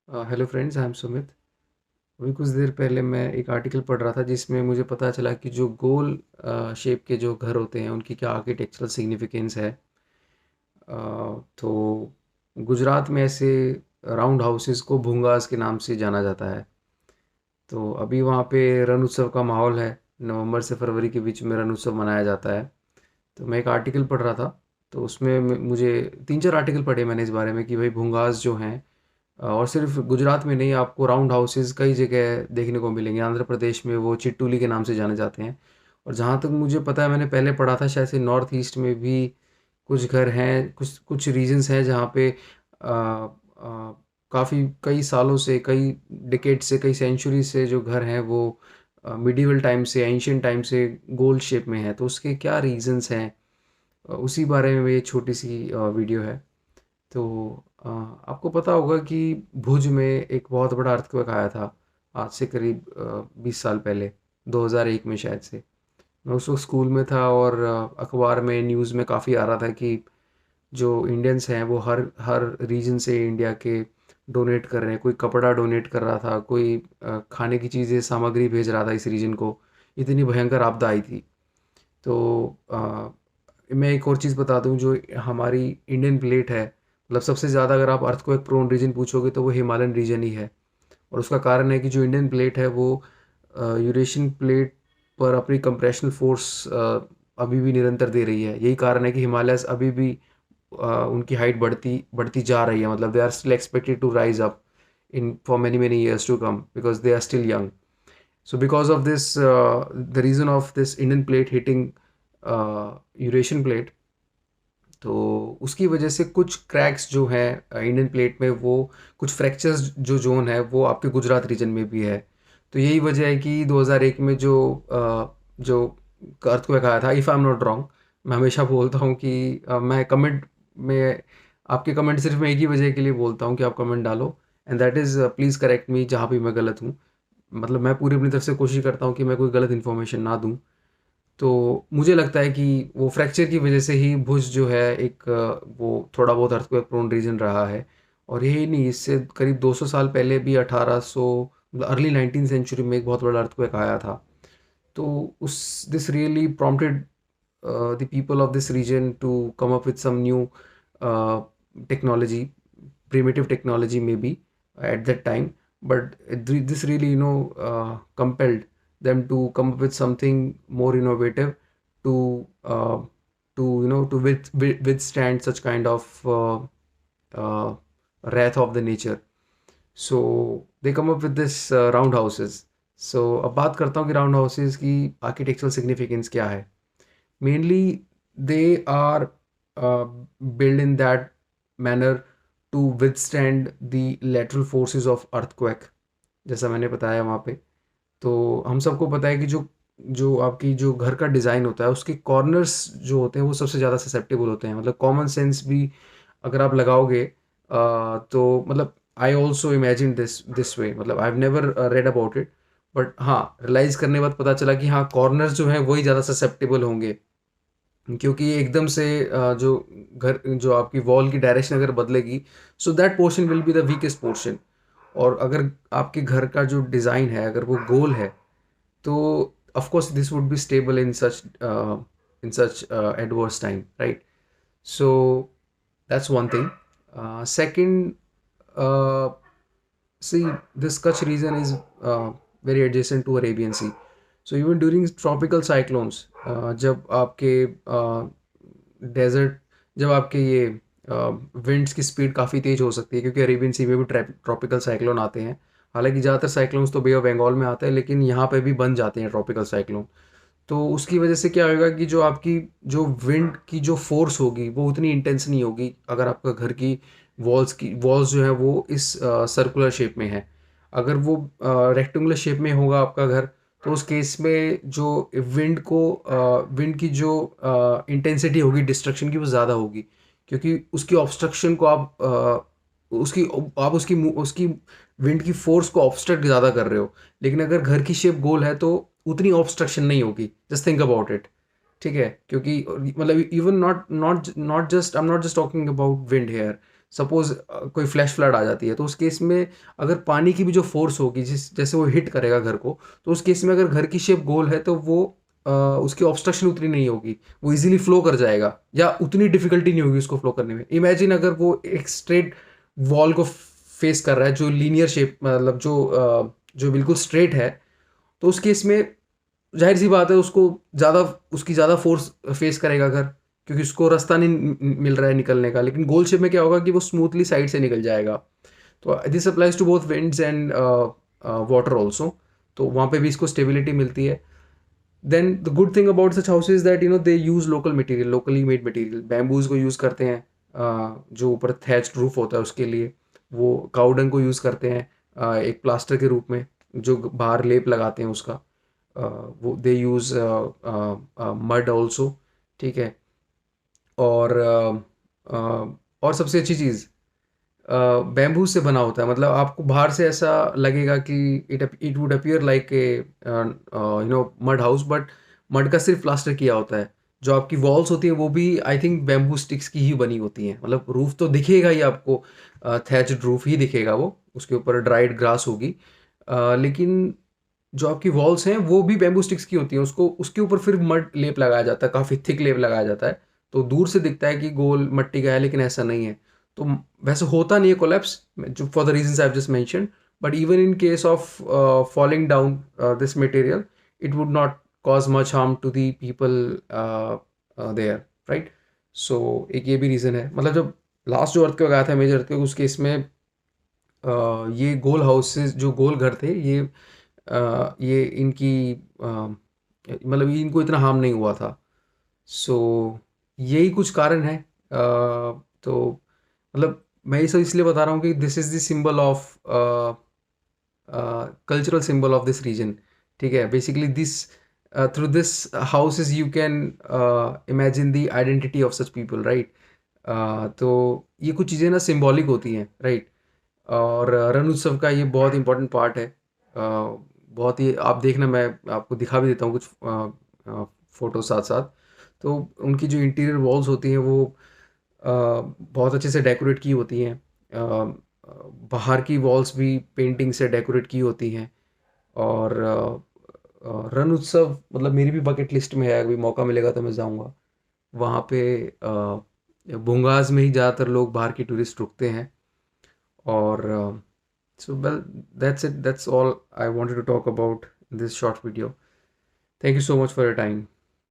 Hello friends, I am Sumit. अभी कुछ देर पहले मैं एक आर्टिकल पढ़ रहा था जिसमें मुझे पता चला कि जो गोल शेप के जो घर होते हैं उनकी क्या आर्किटेक्चरल सिग्निफिकेंस है। तो गुजरात में ऐसे राउंड हाउसेस को भूंगास के नाम से जाना जाता है। तो अभी वहाँ पे रण उत्सव का माहौल है। नवंबर से फरवरी के बीच में रण उत्सव मनाया जाता है। तो मैं एक आर्टिकल पढ़ रहा था, तो उसमें मुझे तीन चार आर्टिकल पढ़े मैंने इस बारे में कि भाई भूंगास जो हैं, और सिर्फ गुजरात में नहीं, आपको राउंड हाउसेस कई जगह देखने को मिलेंगे। आंध्र प्रदेश में वो चिट्टूली के नाम से जाने जाते हैं। और जहाँ तक मुझे पता है, मैंने पहले पढ़ा था शायद से नॉर्थ ईस्ट में भी कुछ घर हैं, कुछ कुछ रीजन्स हैं जहाँ पे काफ़ी कई सालों से, कई डिकेड से, कई सेंचुरी से जो घर हैं वो मिडिवल टाइम से, एंशियंट टाइम से गोल शेप में है। तो उसके क्या रीजन्स हैं, उसी बारे में ये छोटी सी वीडियो है। तो आपको पता होगा कि भुज में एक बहुत बड़ा अर्थक्वेक आया था आज से करीब 20 साल पहले, 2001 में शायद से। मैं उस वक्त स्कूल में था और अखबार में, न्यूज़ में काफ़ी आ रहा था कि जो इंडियंस हैं वो हर हर रीजन से इंडिया के डोनेट कर रहे हैं। कोई कपड़ा डोनेट कर रहा था, कोई खाने की चीज़ें, सामग्री भेज रहा था इस रीजन को। इतनी भयंकर आपदा आई थी। तो मैं एक और चीज़ बता दूं, जो हमारी इंडियन प्लेट है, मतलब सबसे ज़्यादा अगर आप अर्थक्वेक प्रोन रीजन पूछोगे तो वो हिमालयन रीजन ही है। और उसका कारण है कि जो इंडियन प्लेट है वो यूरेशियन प्लेट पर अपनी कंप्रेशनल फोर्स अभी भी निरंतर दे रही है। यही कारण है कि हिमालयस अभी भी उनकी हाइट बढ़ती बढ़ती जा रही है। मतलब they are still expected to rise up in for many many years to come, because they are still young. So because of this, the reason of this Indian plate hitting Eurasian plate, तो उसकी वजह से कुछ cracks जो हैं Indian plate में, वो कुछ फ्रैक्चर्स जो जोन है वो आपके गुजरात रीजन में भी है। तो यही वजह है कि 2001 में जो अर्थक्वेक आया था, if I am not wrong, मैं हमेशा बोलता हूँ कि मैं कमेंट में, आपके कमेंट सिर्फ मैं एक ही वजह के लिए बोलता हूँ कि आप कमेंट डालो, and that is please correct मी जहाँ भी मैं गलत हूँ। मतलब मैं पूरी अपनी तरफ से कोशिश करता हूँ कि मैं कोई गलत इन्फॉर्मेशन ना दूँ। तो मुझे लगता है कि वो फ्रैक्चर की वजह से ही भुज जो है एक वो थोड़ा बहुत अर्थक्वेक प्रोन रीजन रहा है। और यही नहीं, इससे करीब 200 साल पहले भी 1800, मतलब अर्ली 19 सेंचुरी में एक बहुत बड़ा अर्थक्वेक आया था। तो उस this really prompted the people of this region to come up with some new technology, primitive technology maybe at that time, but this really, compelled them to come up with something more innovative to uh, withstand such kind of uh, wrath of the nature. So they come up with this round houses. So अब बात करता हूँ कि round houses की architectural significance क्या है। Mainly they are built in that manner to withstand the lateral forces of earthquake, जैसा मैंने बताया वहाँ पे। तो हम सबको पता है कि जो जो आपकी जो घर का डिज़ाइन होता है, उसके कॉर्नर्स जो होते हैं वो सबसे ज़्यादा ससेप्टेबल होते हैं। मतलब कॉमन सेंस भी अगर आप लगाओगे, तो मतलब I also imagine this this way, मतलब I have never read about it, but हाँ, रियलाइज़ करने के बाद पता चला कि हाँ, कॉर्नर्स जो हैं वही ज़्यादा ससेप्टेबल होंगे। क्योंकि एकदम से जो घर, जो आपकी वॉल की डायरेक्शन अगर बदलेगी, so that portion will be the weakest portion. और अगर आपके घर का जो डिज़ाइन है अगर वो गोल है, तो of course this would be stable in such adverse time, right? So that's one thing. Second, see, this Kutch region is very adjacent to Arabian Sea. So even during tropical cyclones, जब आपके desert, जब आपके ये winds की speed काफ़ी तेज़ हो सकती है, क्योंकि अरेबियन सी में भी ट्रॉपिकल साइक्लोन आते हैं। हालांकि ज़्यादातर साइक्लोन्स तो बे ऑफ बंगाल में आते हैं, लेकिन यहाँ पे भी बन जाते हैं ट्रॉपिकल साइक्लोन। तो उसकी वजह से क्या होगा कि जो आपकी जो विंड की जो फोर्स होगी वो उतनी इंटेंस नहीं होगी अगर आपका घर की वॉल्स जो है वो इस सर्कुलर शेप में है। अगर वो रेक्टेंगुलर शेप में होगा आपका घर, तो उस केस में जो विंड की जो इंटेंसिटी होगी डिस्ट्रक्शन की, वो ज़्यादा होगी, क्योंकि उसकी ऑब्स्ट्रक्शन को उसकी आप उसकी विंड की फोर्स को ऑब्स्ट्रक्ट ज़्यादा कर रहे हो। लेकिन अगर घर की शेप गोल है तो उतनी ऑब्स्ट्रक्शन नहीं होगी। जस्ट थिंक अबाउट इट, ठीक है? क्योंकि मतलब even not not not just, I am not just talking about wind here. Suppose कोई फ्लैश फ्लड आ जाती है, तो उस केस में अगर पानी की भी जो फ़ोर्स होगी जैसे वो हिट करेगा घर को, तो उस केस में अगर घर की शेप गोल है तो वो उसकी ऑब्स्ट्रक्शन उतनी नहीं होगी, वो ईज़िली फ्लो कर जाएगा या उतनी डिफ़िकल्टी नहीं होगी उसको फ्लो करने में। इमेजिन अगर वो एक स्ट्रेट वॉल को फेस कर रहा है जो लीनियर शेप मतलब जो बिल्कुल स्ट्रेट है, तो उस केस में ज़ाहिर सी बात है उसकी ज़्यादा फोर्स फेस करेगा घर, क्योंकि उसको रास्ता नहीं मिल रहा है निकलने का। लेकिन गोल शेप में क्या होगा कि वो स्मूथली साइड से निकल जाएगा। तो this applies to both winds and water also. तो वहाँ पे भी इसको स्टेबिलिटी मिलती है। Then the good thing about such houses that they use local material, locally made material, bamboos को यूज़ करते हैं। जो ऊपर थैच्ड रूफ होता है उसके लिए वो काउडंग को यूज़ करते हैं एक प्लास्टर के रूप में, जो बाहर लेप लगाते हैं उसका। वो दे यूज़ मड ऑल्सो, ठीक है। और और सबसे अच्छी चीज़ बैम्बू से बना होता है, मतलब आपको बाहर से ऐसा लगेगा कि it would appear like a mud house, but mud का सिर्फ प्लास्टर किया होता है। जो आपकी वॉल्स होती है वो भी आई थिंक बैम्बू स्टिक्स की ही बनी होती हैं। मतलब रूफ तो दिखेगा ही आपको, थैच्ड रूफ ही दिखेगा वो, उसके ऊपर ड्राइड ग्रास होगी। लेकिन जो आपकी वॉल्स हैं वो भी बैम्बू स्टिक्स की होती हैं, उसको उसके ऊपर फिर मड लेप लगाया जाता है, काफ़ी थिक लेप लगाया जाता है। तो दूर से दिखता है कि गोल मट्टी का है, लेकिन ऐसा नहीं है। तो वैसे होता नहीं है कोलैप्स, जो for the reasons I have just mentioned, but even in case of falling down this material, it would not cause much harm to the people there, right. So एक ये भी रीज़न है। मतलब जब लास्ट जो earthquake आया था, major earthquake, उस केस में ये गोल हाउसेस, जो गोल घर थे, ये इनकी मतलब इनको इतना हार्म नहीं हुआ था। सो यही कुछ कारण है। तो मतलब मैं ये सब इसलिए बता रहा हूँ कि this is the symbol of cultural symbol of this region, ठीक है। Basically this through this houses you can imagine the identity of such people, right. तो ये कुछ चीज़ें ना सिंबॉलिक होती हैं, राइट। और रण उत्सव का ये बहुत इंपॉर्टेंट पार्ट है। बहुत ही आप देखना, मैं आपको दिखा भी देता हूँ कुछ फ़ोटो साथ साथ। तो उनकी जो इंटीरियर वॉल्स होती हैं वो बहुत अच्छे से डेकोरेट की होती हैं। बाहर की वॉल्स भी पेंटिंग से डेकोरेट की होती हैं। और रण उत्सव मतलब मेरी भी बकेट लिस्ट में है, अभी मौका मिलेगा तो मैं जाऊँगा वहाँ पे। भूंगास में ही ज़्यादातर लोग बाहर के टूरिस्ट रुकते हैं। और so well, that's it. That's all I wanted to talk about in this short video. Thank you so much for your time.